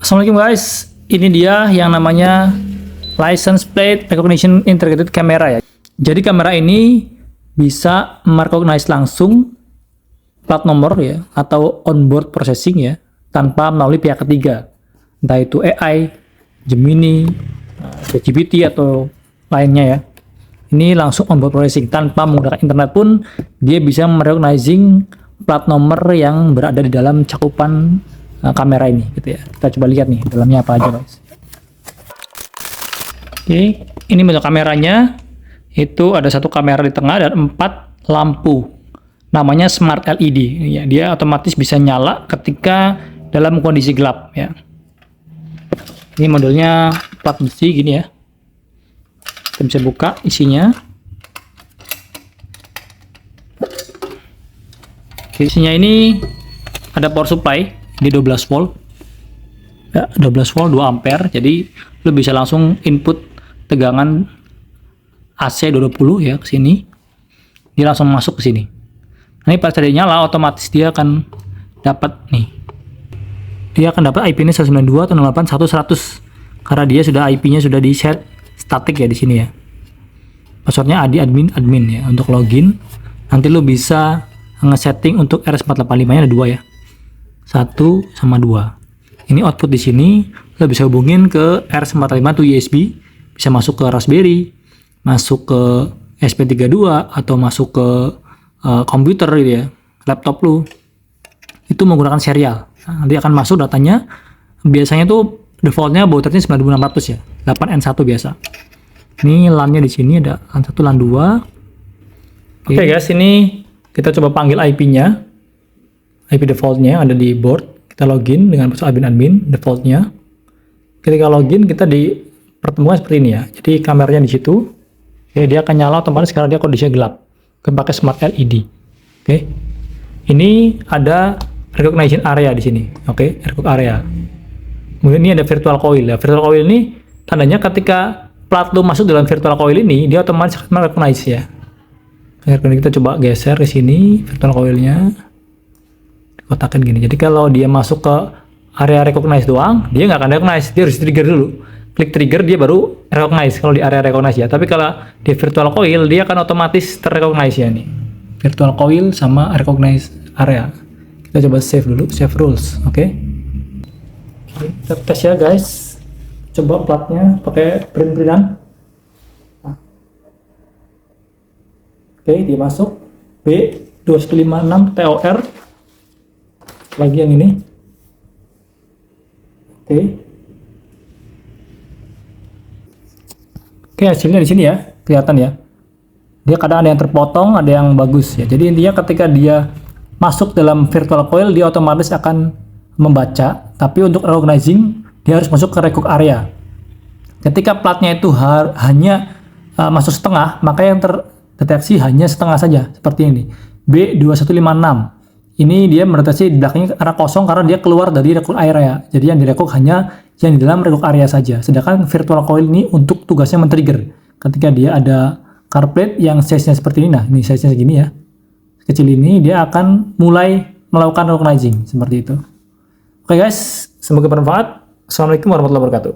Assalamualaikum guys, ini dia yang namanya license plate recognition integrated camera ya. Jadi kamera ini bisa merecognize langsung plat nomor ya atau onboard processing ya tanpa melalui pihak ketiga, entah itu AI, Gemini, ChatGPT atau lainnya ya. Ini langsung onboard processing tanpa menggunakan internet pun dia bisa merecognizing plat nomor yang berada di dalam cakupan kamera ini gitu ya. Kita coba lihat nih dalamnya apa aja guys. Oke, ini bentuk kameranya. Itu ada satu kamera di tengah dan 4 lampu. Namanya Smart LED ya. Dia otomatis bisa nyala ketika dalam kondisi gelap ya. Ini modelnya plat besi gini ya. Kita bisa buka isinya. Oke, isinya ini ada power supply di 12 volt ya, 12 volt 2 ampere, jadi lo bisa langsung input tegangan AC 220 ya ke sini, dia langsung masuk ke sini. Nah, ini pas dia nyala otomatis dia akan dapat IP-nya 192 atau 108 100 karena dia sudah IP-nya sudah di set static ya di sini ya. Passwordnya admin ya. Untuk login nanti lo bisa nge-setting untuk RS485 nya ada 2 ya, 1 sama 2. Ini output di sini lo bisa hubungin ke RS485 to USB, bisa masuk ke Raspberry, masuk ke SP32 atau masuk ke komputer gitu ya, laptop lo. Itu menggunakan serial. Nah, nanti akan masuk datanya. Biasanya tuh defaultnya bautnya 9600 ya, 8N1 biasa. Ini LAN-nya di sini ada LAN 1, LAN 2. Oke guys, ini kita coba panggil IP-nya. IP defaultnya ada di board, kita login dengan password admin defaultnya. Ketika login kita dipertemukan seperti ini ya. Jadi kameranya di situ, oke, dia akan nyala otomatis karena dia kondisinya gelap. Kita pakai Smart LED. Oke, ini ada recognition area di sini. Oke, recog area. Kemudian ini ada virtual coil ya. Virtual coil ini tandanya ketika plat lu masuk dalam virtual coil ini, dia otomatis akan recognize ya. Kita coba geser ke sini virtual coilnya. Kotakan gini. Jadi kalau dia masuk ke area recognize doang, dia nggak akan recognize. Dia harus trigger dulu. Klik trigger dia baru recognize kalau di area recognize ya. Tapi kalau di virtual coil dia akan otomatis terrecognize ya nih. Virtual coil sama recognize area. Kita coba save dulu, save rules, oke? Kita tes ya guys. Coba platnya pakai print-printan. Oke, dia masuk B2156 TOR. Lagi yang ini. Oke, hasilnya di sini ya, kelihatan ya. Dia kadang ada yang terpotong, ada yang bagus ya. Jadi intinya ketika dia masuk dalam virtual coil, dia otomatis akan membaca. Tapi untuk recognizing, dia harus masuk ke record area. Ketika platnya itu hanya masuk setengah, maka yang terdeteksi hanya setengah saja, seperti ini. B2156. Ini dia mendeteksi di belakangnya arah kosong karena dia keluar dari record area. Jadi yang direkod hanya yang di dalam record area saja. Sedangkan virtual coil ini untuk tugasnya men-trigger. Ketika dia ada car plate yang size-nya seperti ini, nah ini size-nya segini ya, kecil ini, dia akan mulai melakukan recognizing seperti itu. Oke guys, semoga bermanfaat. Assalamualaikum warahmatullahi wabarakatuh.